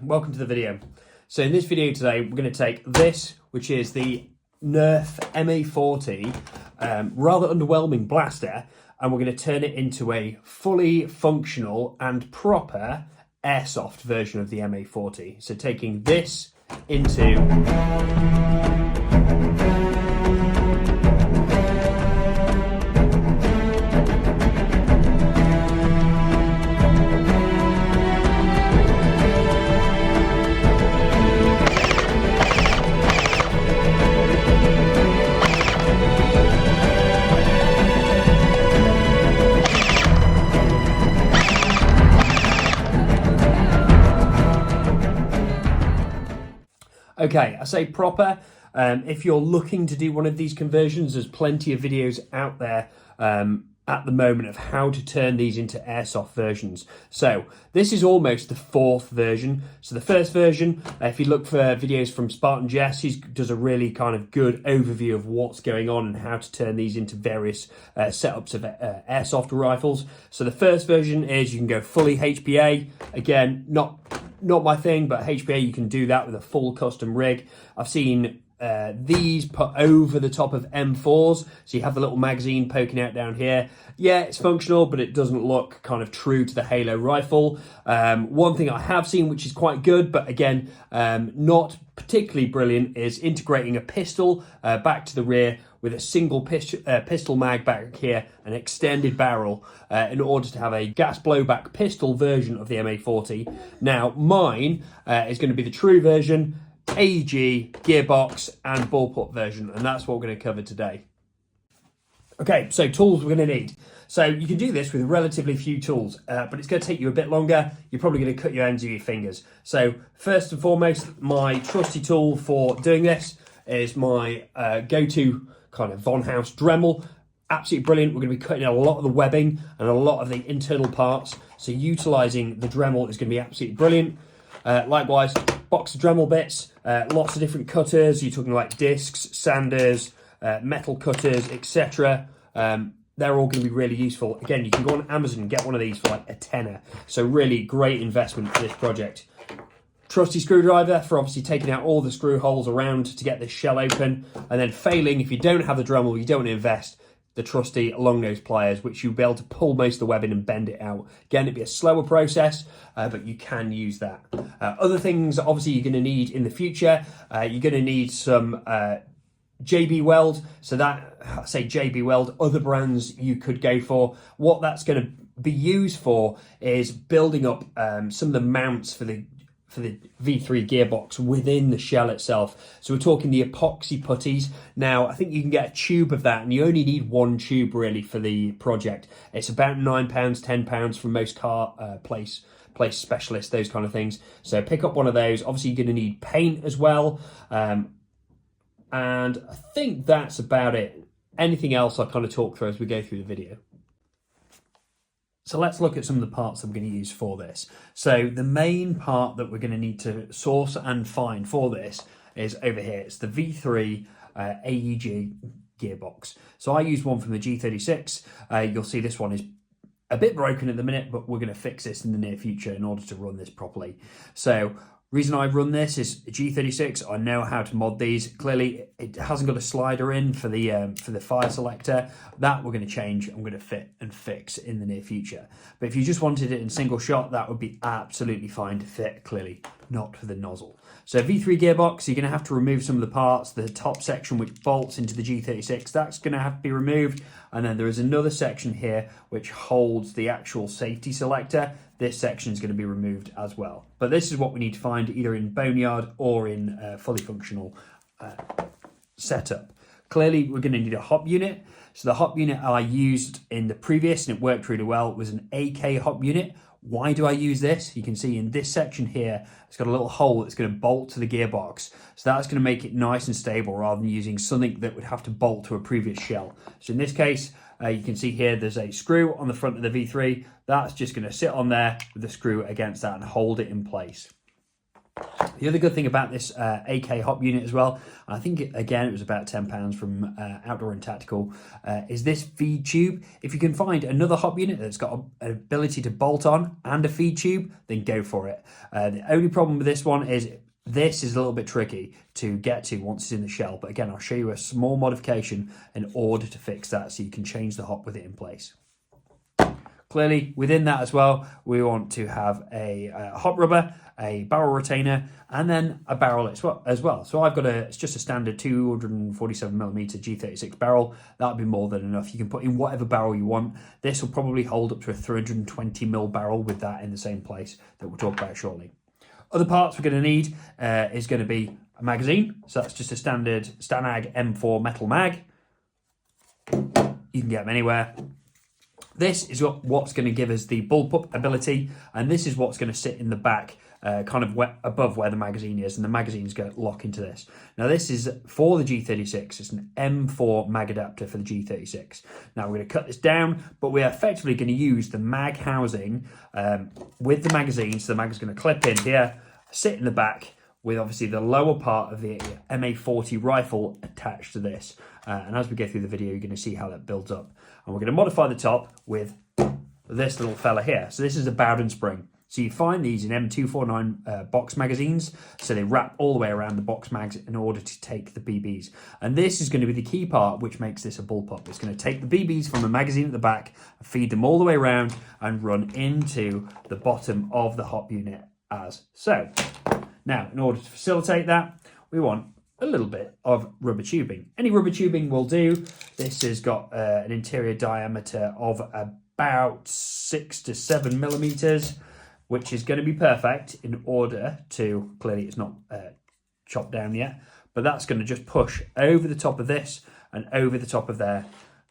welcome to the video. So in this video today, we're going to take this, which is the Nerf MA40 rather underwhelming blaster, and we're going to turn it into a fully functional and proper airsoft version of the MA40. So taking this into okay, I say proper. If you're looking to do one of these conversions, there's plenty of videos out there at the moment of how to turn these into airsoft versions. So this is almost the fourth version. So the first version, if you look for videos from Spartan Jess, he does a really kind of good overview of what's going on and how to turn these into various setups of airsoft rifles. So the first version is you can go fully HPA. Again, not my thing, but HPA, you can do that with a full custom rig. I've seen these put over the top of M4s, so you have the little magazine poking out down here. Yeah, it's functional, but it doesn't look kind of true to the Halo rifle. One thing I have seen, which is quite good, but again, not particularly brilliant, is integrating a pistol back to the rear with a single pistol mag back here, an extended barrel, in order to have a gas blowback pistol version of the MA40. Now, mine is going to be the true version, AEG, Gearbox, and bullpup version, and that's what we're going to cover today. Okay, so tools we're going to need. So you can do this with relatively few tools, but it's going to take you a bit longer. You're probably going to cut your ends of your fingers. So first and foremost, my trusty tool for doing this is my go-to kind of Von House Dremmel. Absolutely brilliant. We're going to be cutting out a lot of the webbing and a lot of the internal parts. So utilising the Dremel is going to be absolutely brilliant. Likewise, box of Dremel bits, lots of different cutters. You're talking like discs, sanders, metal cutters, etc. They're all going to be really useful. Again, you can go on Amazon and get one of these for like a tenner. So really great investment for this project. Trusty screwdriver for obviously taking out all the screw holes around to get this shell open. And then failing, if you don't have the Dremel, you don't want to invest, the trusty long nose pliers, which you'll be able to pull most of the webbing and bend it out. Again, it'd be a slower process, but you can use that. Other things, obviously, you're going to need in the future, you're going to need some JB Weld. So that, I say JB Weld, other brands you could go for. What that's going to be used for is building up some of the mounts for the V3 gearbox within the shell itself. So we're talking the epoxy putties. Now, I think you can get a tube of that, and you only need one tube really for the project. It's about £9, £10 from most car place specialists, those kind of things. So pick up one of those. Obviously, you're going to need paint as well. And I think that's about it. Anything else I'll kind of talk through as we go through the video. So let's look at some of the parts that we're going to use for this. So the main part that we're going to need to source and find for this is over here. It's the V3 AEG gearbox. So I use one from the G36. You'll see this one is a bit broken at the minute, but we're going to fix this in the near future in order to run this properly. So reason I run this is G36. I know how to mod these. Clearly, it hasn't got a slider in for the fire selector. That we're going to change. I'm going to fit and fix in the near future. But if you just wanted it in single shot, that would be absolutely fine to fit. Clearly, not for the nozzle. So V3 gearbox, you're going to have to remove some of the parts. The top section which bolts into the G36, that's going to have to be removed. And then there is another section here which holds the actual safety selector. This section is going to be removed as well. But this is what we need to find either in Boneyard or in fully functional setup. Clearly, we're going to need a hop unit. So the hop unit I used in the previous, and it worked really well, was an AK hop unit. Why do I use this? You can see in this section here, it's got a little hole that's going to bolt to the gearbox. So that's going to make it nice and stable rather than using something that would have to bolt to a previous shell. So in this case, you can see here there's a screw on the front of the V3. That's just going to sit on there with the screw against that and hold it in place. The other good thing about this AK hop unit as well, and I think again it was about £10 from Outdoor and Tactical, is this feed tube. If you can find another hop unit that's got an ability to bolt on and a feed tube, then go for it. The only problem with this one is this is a little bit tricky to get to once it's in the shell, but again I'll show you a small modification in order to fix that so you can change the hop with it in place. Clearly, within that as well, we want to have a hop rubber, a barrel retainer, and then a barrel as well. So I've got it's just a standard 247mm G36 barrel. That'll be more than enough. You can put in whatever barrel you want. This will probably hold up to a 320mm barrel with that in the same place that we'll talk about shortly. Other parts we're going to need is going to be a magazine. So that's just a standard STANAG M4 metal mag. You can get them anywhere. This is what's going to give us the bullpup ability, and this is what's going to sit in the back, kind of above where the magazine is, and the magazine's going to lock into this. Now this is for the G36, it's an M4 mag adapter for the G36. Now we're going to cut this down, but we're effectively going to use the mag housing with the magazine, so the mag's going to clip in here, sit in the back, with obviously the lower part of the MA40 rifle attached to this. And as we go through the video, you're going to see how that builds up. And we're going to modify the top with this little fella here. So this is a Bowden Spring. So you find these in M249 box magazines. So they wrap all the way around the box mags in order to take the BBs. And this is going to be the key part which makes this a bullpup. It's going to take the BBs from the magazine at the back, feed them all the way around and run into the bottom of the hop unit as so. Now, in order to facilitate that, we want a little bit of rubber tubing. Any rubber tubing will do. This has got an interior diameter of about 6 to 7 millimeters, which is going to be perfect in order to, clearly it's not chopped down yet, but that's going to just push over the top of this and over the top of there,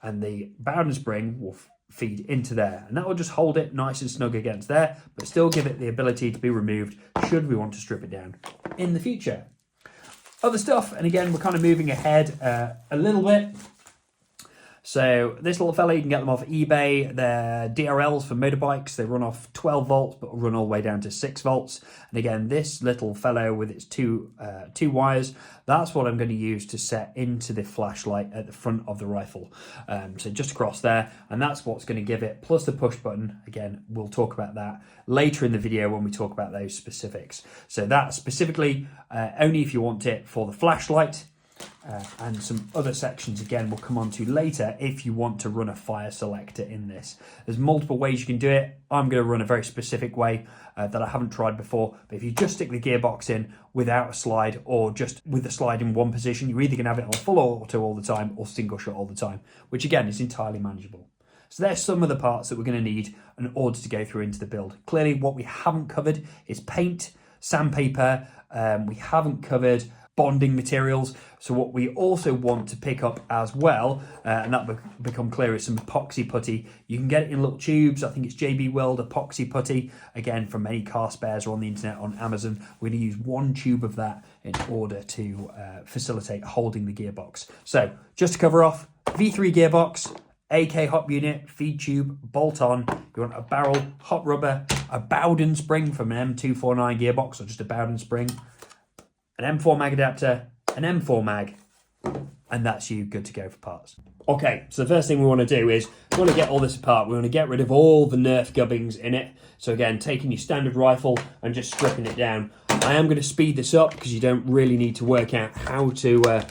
and the Bowden Spring will feed into there, and that will just hold it nice and snug against there, but still give it the ability to be removed should we want to strip it down in the future. Other stuff, and again we're kind of moving ahead a little bit. So this little fella, you can get them off eBay. They're DRLs for motorbikes. They run off 12 volts, but run all the way down to 6 volts. And again, this little fellow with its two wires, that's what I'm going to use to set into the flashlight at the front of the rifle. So just across there, and that's what's going to give it, plus the push button. Again, we'll talk about that later in the video when we talk about those specifics. So that specifically, only if you want it for the flashlight. And some other sections again we'll come on to later if you want to run a fire selector in this. There's multiple ways you can do it. I'm going to run a very specific way that I haven't tried before, but if you just stick the gearbox in without a slide or just with the slide in one position, you're either going to have it on full auto all the time or single shot all the time, which again is entirely manageable. So there's some of the parts that we're going to need in order to go through into the build. Clearly what we haven't covered is paint, sandpaper, we haven't covered bonding materials. So what we also want to pick up as well, and that will become clear, is some epoxy putty. You can get it in little tubes. I think it's Weld epoxy putty. Again, from many car spares or on the internet on Amazon. We're going to use one tube of that in order to facilitate holding the gearbox. So just to cover off, V3 gearbox, AK hop unit, feed tube, bolt on. You want a barrel, hot rubber, a Bowden Spring from an M249 gearbox or just a Bowden Spring, an M4 mag adapter, an M4 mag, and that's you good to go for parts. Okay, so the first thing we want to do is we want to get all this apart. We want to get rid of all the Nerf gubbings in it. So again, taking your standard rifle and just stripping it down. I am going to speed this up because you don't really need to work out how to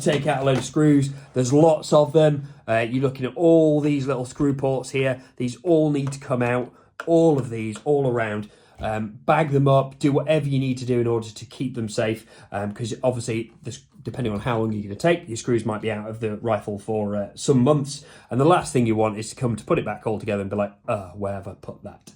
take out a load of screws. There's lots of them. You're looking at all these little screw ports here. These all need to come out. All of these, all around. Bag them up, do whatever you need to do in order to keep them safe, because obviously, depending on how long you're going to take, your screws might be out of the rifle for some months, and the last thing you want is to come to put it back all together and be like, where have I put that?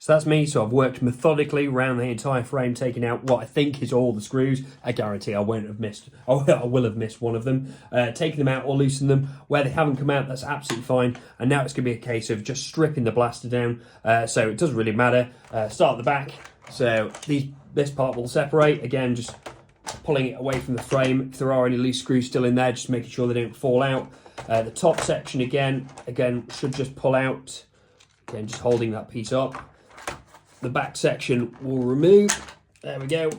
So that's me. So I've worked methodically around the entire frame, taking out what I think is all the screws. I guarantee I won't have missed, I will have missed one of them. Taking them out or loosening them. Where they haven't come out, that's absolutely fine. And now it's going to be a case of just stripping the blaster down. So it doesn't really matter. Start at the back. So this part will separate. Again, just pulling it away from the frame. If there are any loose screws still in there, just making sure they don't fall out. The top section again should just pull out. Again, just holding that piece up. The back section will remove. There we go.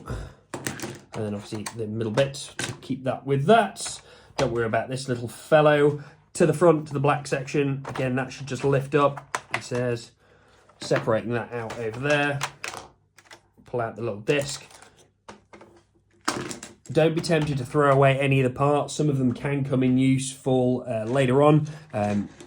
And then obviously the middle bit, keep that with that. Don't worry about this little fellow. To the front, to the black section. Again, that should just lift up. It says, separating that out over there. Pull out the little disc. Don't be tempted to throw away any of the parts. Some of them can come in useful later on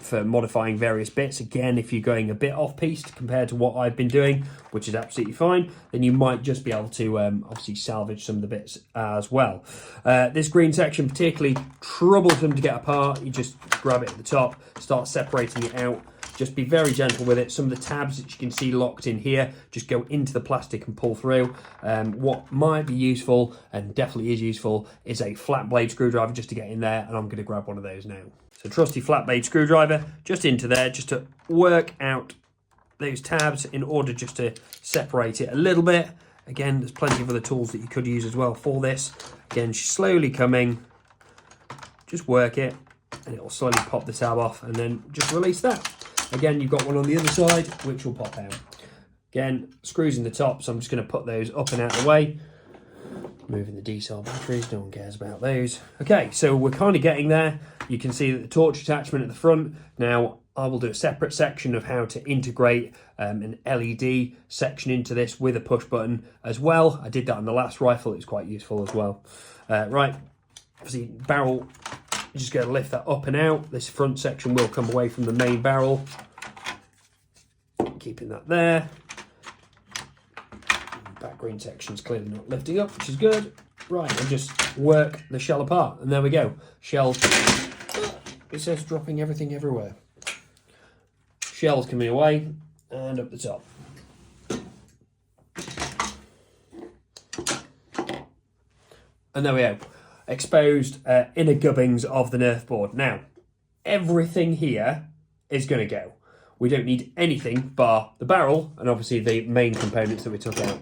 for modifying various bits. Again, if you're going a bit off-piste compared to what I've been doing, which is absolutely fine, then you might just be able to obviously salvage some of the bits as well. This green section, particularly troublesome to get apart. You just grab it at the top, start separating it out. Just be very gentle with it. Some of the tabs that you can see locked in here, just go into the plastic and pull through. What might be useful, and definitely is useful, is a flat blade screwdriver just to get in there, and I'm going to grab one of those now. So trusty flat blade screwdriver, just into there, just to work out those tabs in order just to separate it a little bit. Again, there's plenty of other tools that you could use as well for this. Again, slowly coming, just work it, and it will slowly pop the tab off, and then just release that. Again, you've got one on the other side, which will pop out. Again, screws in the top, so I'm just going to put those up and out of the way. Moving the D-cell batteries, no one cares about those. Okay, so we're kind of getting there. You can see that the torch attachment at the front. Now, I will do a separate section of how to integrate an LED section into this with a push button as well. I did that on the last rifle. It's quite useful as well. Right, obviously, barrel, just going to lift that up and out. This front section will come away from the main barrel. Keeping that there. Back green section's clearly not lifting up, which is good. Right, and just work the shell apart. And there we go. Shell, it says dropping everything everywhere. Shell's coming away and up the top. And there we go. Exposed inner gubbings of the Nerf board. Now, everything here is going to go. We don't need anything bar the barrel and obviously the main components that we took out.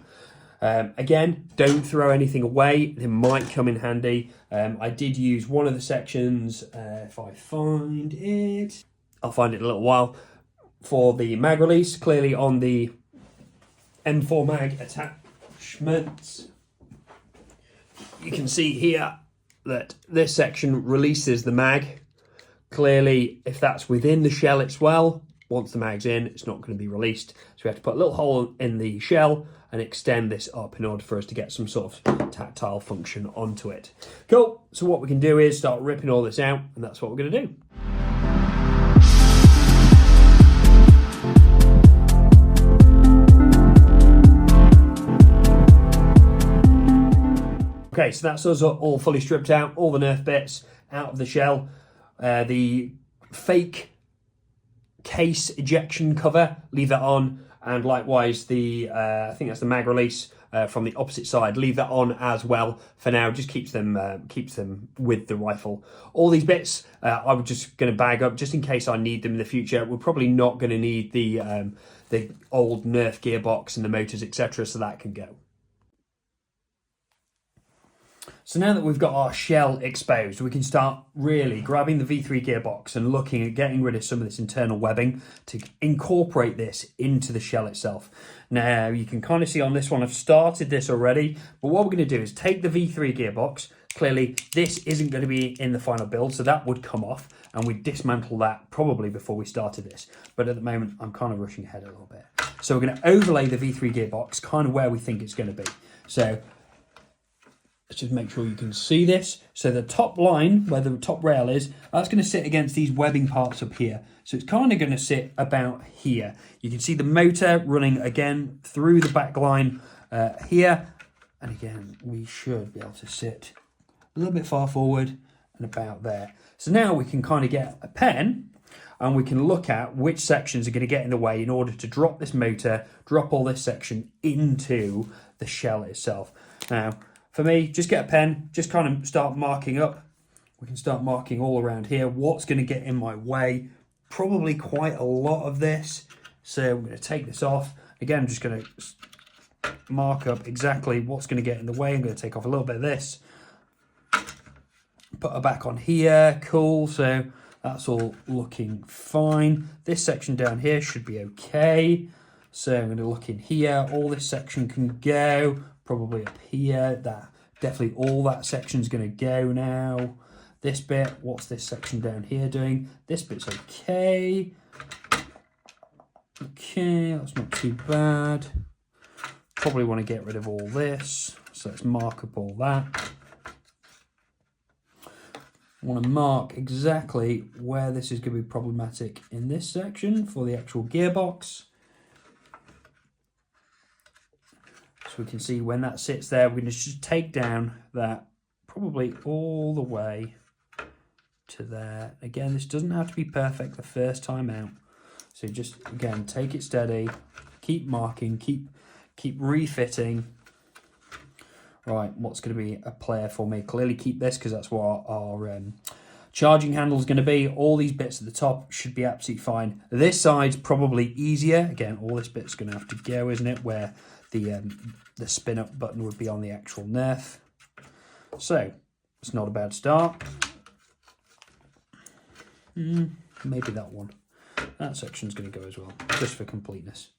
Again, don't throw anything away. They might come in handy. I did use one of the sections, if I find it, I'll find it in a little while, for the mag release. Clearly on the M4 mag attachments, you can see here that this section releases the mag. Clearly, if that's within the shell as well, once the mag's in, it's not going to be released. So we have to put a little hole in the shell and extend this up in order for us to get some sort of tactile function onto it. Cool. So what we can do is start ripping all this out, and that's what we're going to do. Okay, so that's us all fully stripped out, all the Nerf bits out of the shell. The fake case ejection cover, leave that on, and likewise the I think that's the mag release from the opposite side, leave that on as well for now. Just keeps them with the rifle. All these bits I'm just going to bag up just in case I need them in the future. We're probably not going to need the old Nerf gearbox and the motors, etc., so that can go. So now that we've got our shell exposed, we can start really grabbing the V3 gearbox and looking at getting rid of some of this internal webbing to incorporate this into the shell itself. Now, you can kind of see on this one, I've started this already, but what we're going to do is take the V3 gearbox. Clearly, this isn't going to be in the final build, so that would come off, and we'd dismantle that probably before we started this. But at the moment, I'm kind of rushing ahead a little bit. So we're going to overlay the V3 gearbox kind of where we think it's going to be. So let's just make sure you can see this. So the top line, where the top rail is, that's going to sit against these webbing parts up here. So it's kind of going to sit about here. You can see the motor running again through the back line here. And again, we should be able to sit a little bit far forward and about there. So now we can kind of get a pen. and we can look at which sections are going to get in the way in order to drop this motor, drop all this section into the shell itself. Now, for me, just get a pen, just kind of start marking up. We can start marking all around here what's going to get in my way. Probably quite a lot of this. So I'm going to take this off. Again, I'm just going to mark up exactly what's going to get in the way. I'm going to take off a little bit of this. Put her back on here. Cool. So that's all looking fine. This section down here should be okay. So I'm going to look in here. All this section can go. Probably up here. That definitely all that section's going to go now. This bit, what's this section down here doing? This bit's okay. Okay, that's not too bad. Probably want to get rid of all this. So let's mark up all that. I want to mark exactly where this is going to be problematic in this section for the actual gearbox. So we can see when that sits there, we're going to just take down that probably all the way to there. Again, this doesn't have to be perfect the first time out. So just, again, take it steady, keep marking, keep refitting. Right, what's going to be a player for me? Clearly keep this because that's what our charging handle is going to be. All these bits at the top should be absolutely fine. This side's probably easier. Again, all this bit's going to have to go, isn't it? Where the spin up button would be on the actual Nerf. So it's not a bad start. Maybe that one. That section's going to go as well, just for completeness.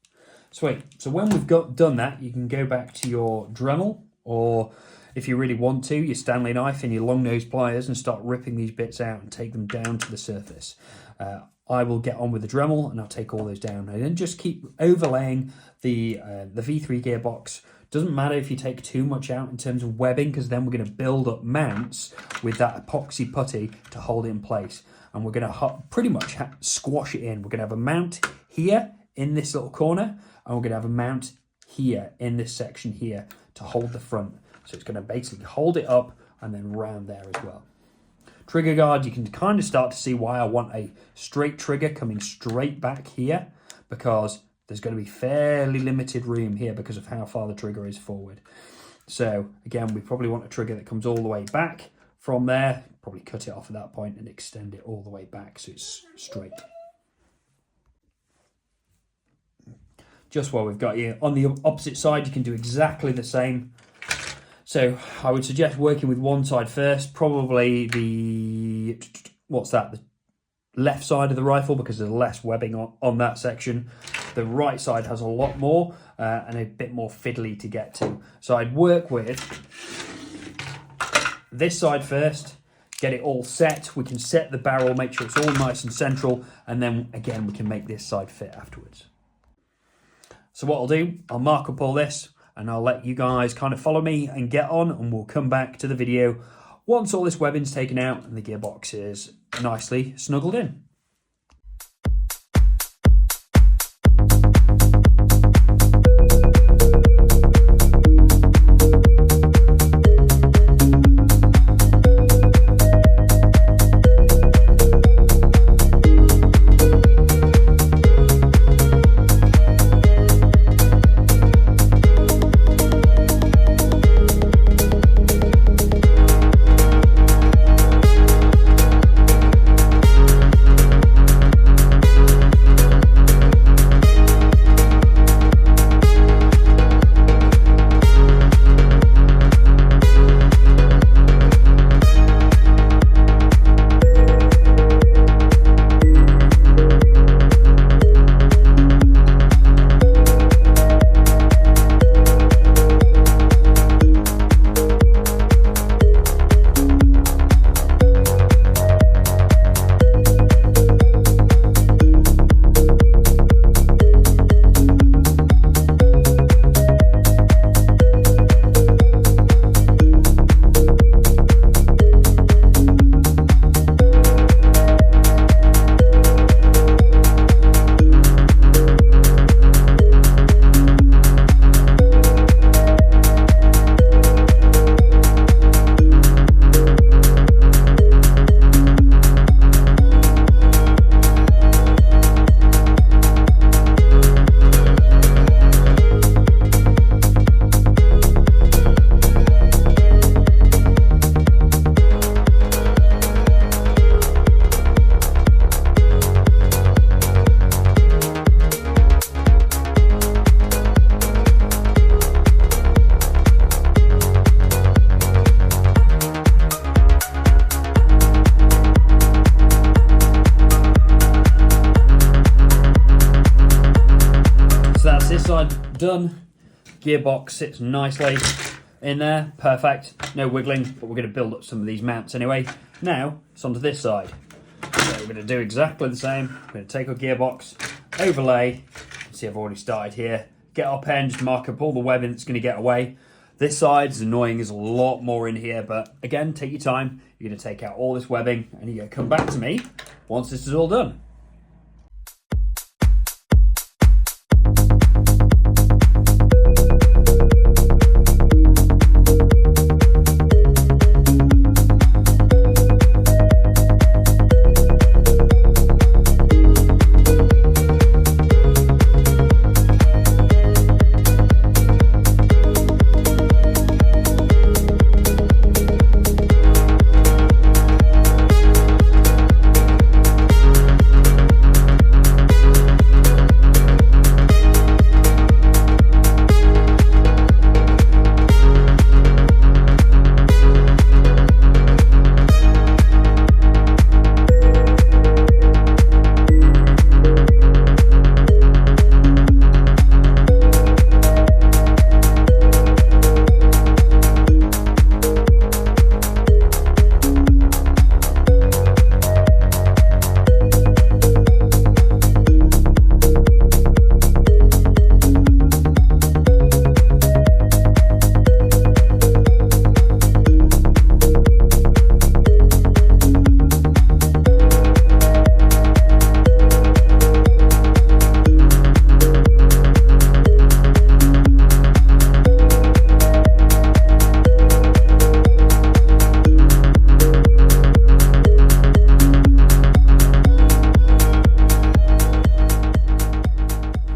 Sweet. So when we've done that, you can go back to your Dremel, or if you really want to, your Stanley knife and your long nose pliers, and start ripping these bits out and take them down to the surface. I will get on with the Dremel and I'll take all those down, and then just keep overlaying the V3 gearbox. Doesn't matter if you take too much out in terms of webbing, because then we're going to build up mounts with that epoxy putty to hold it in place. And we're going to pretty much squash it in. We're going to have a mount here in this little corner, and we're going to have a mount here in this section here to hold the front. So it's going to basically hold it up and then round there as well. Trigger guard, you can kind of start to see why I want a straight trigger coming straight back here, because there's going to be fairly limited room here because of how far the trigger is forward. So again, we probably want a trigger that comes all the way back from there. Probably cut it off at that point and extend it all the way back so it's straight. Just while we've got you, on the opposite side, you can do exactly the same. So I would suggest working with one side first, probably the left side of the rifle, because there's less webbing on that section. The right side has a lot more and a bit more fiddly to get to. So I'd work with this side first, get it all set. We can set the barrel, make sure it's all nice and central, and then again we can make this side fit afterwards. So what I'll do, I'll mark up all this and I'll let you guys kind of follow me and get on, and we'll come back to the video once all this webbing's taken out and the gearbox is nicely snuggled in. side done. Gearbox sits nicely in there, perfect, no wiggling, but we're going to build up some of these mounts anyway. Now it's onto this side. So we're going to do exactly the same. We're going to take our gearbox, overlay, see I've already started here, get our pen, just mark up all the webbing that's going to get away. This side is annoying, there's a lot more in here, but again, take your time. You're going to take out all this webbing and you're going to come back to me once this is all done.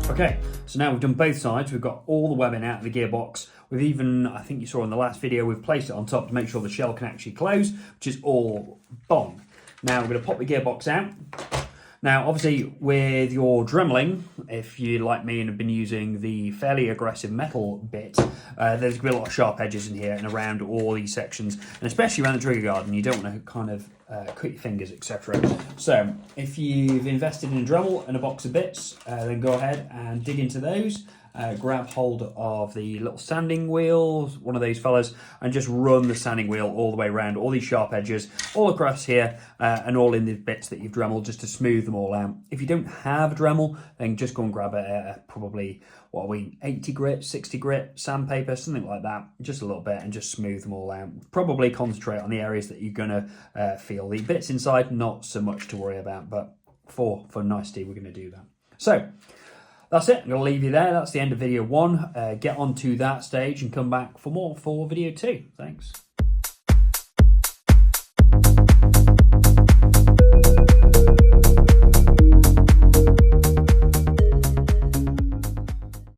Okay, so now we've done both sides. We've got all the webbing out of the gearbox. We've even, I think you saw in the last video, we've placed it on top to make sure the shell can actually close, which is all bong. Now we're going to pop the gearbox out. Now, obviously, with your Dremmeling, if you, like me, and have been using the fairly aggressive metal bit, there's going to be a lot of sharp edges in here and around all these sections, and especially around the trigger guard, and you don't want to kind of cut your fingers, etc. So, if you've invested in a Dremel and a box of bits, then go ahead and dig into those. Grab hold of the little sanding wheel, one of those fellas, and just run the sanding wheel all the way around, all these sharp edges, all across here, and all in the bits that you've Dremelled, just to smooth them all out. If you don't have a Dremel, then just go and grab probably, 80 grit, 60 grit sandpaper, something like that, just a little bit, and just smooth them all out. Probably concentrate on the areas that you're going to feel. The bits inside, not so much to worry about, but for nicety, we're going to do that. So, that's it. I'm going to leave you there. That's the end of video 1. Get on to that stage and come back for more for video 2. Thanks.